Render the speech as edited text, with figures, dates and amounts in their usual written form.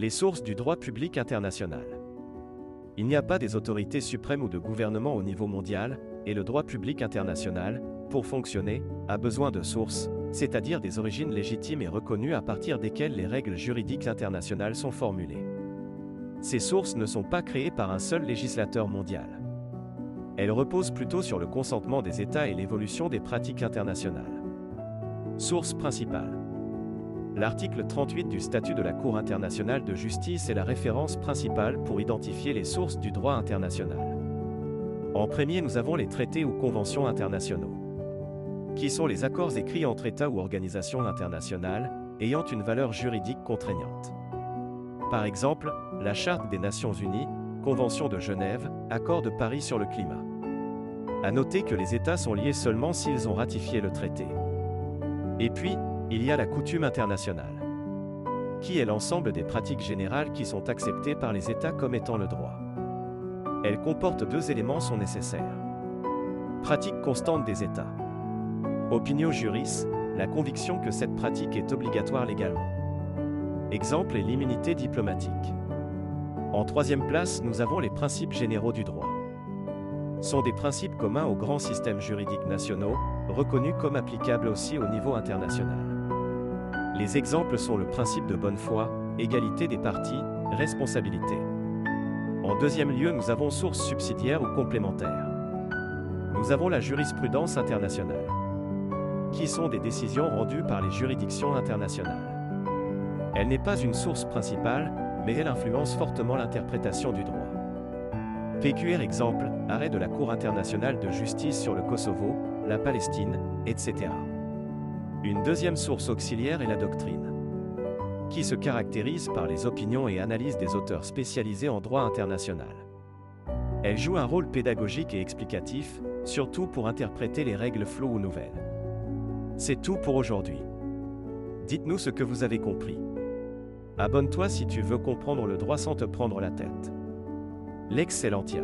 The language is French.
Les sources du droit public international. Il n'y a pas des autorités suprêmes ou de gouvernement au niveau mondial, et le droit public international, pour fonctionner, a besoin de sources, c'est-à-dire des origines légitimes et reconnues à partir desquelles les règles juridiques internationales sont formulées. Ces sources ne sont pas créées par un seul législateur mondial. Elles reposent plutôt sur le consentement des États et l'évolution des pratiques internationales. Source principale. L'article 38 du statut de la Cour internationale de justice est la référence principale pour identifier les sources du droit international. En premier, nous avons les traités ou conventions internationaux, qui sont les accords écrits entre États ou organisations internationales, ayant une valeur juridique contraignante. Par exemple, la Charte des Nations Unies, Convention de Genève, Accord de Paris sur le climat. À noter que les États sont liés seulement s'ils ont ratifié le traité. Et puis, il y a la coutume internationale, qui est l'ensemble des pratiques générales qui sont acceptées par les États comme étant le droit. Elle comporte deux éléments sont nécessaires. Pratique constante des États. Opinio juris, la conviction que cette pratique est obligatoire légalement. Exemple est l'immunité diplomatique. En troisième place, nous avons les principes généraux du droit. Sont des principes communs aux grands systèmes juridiques nationaux, reconnus comme applicables aussi au niveau international. Les exemples sont le principe de bonne foi, égalité des parties, responsabilité. En deuxième lieu, nous avons sources subsidiaires ou complémentaires. Nous avons la jurisprudence internationale, qui sont des décisions rendues par les juridictions internationales. Elle n'est pas une source principale, mais elle influence fortement l'interprétation du droit. PQR exemple, arrêt de la Cour internationale de justice sur le Kosovo, la Palestine, etc. Une deuxième source auxiliaire est la doctrine, qui se caractérise par les opinions et analyses des auteurs spécialisés en droit international. Elle joue un rôle pédagogique et explicatif, surtout pour interpréter les règles floues ou nouvelles. C'est tout pour aujourd'hui. Dites-nous ce que vous avez compris. Abonne-toi si tu veux comprendre le droit sans te prendre la tête. L'excellentia.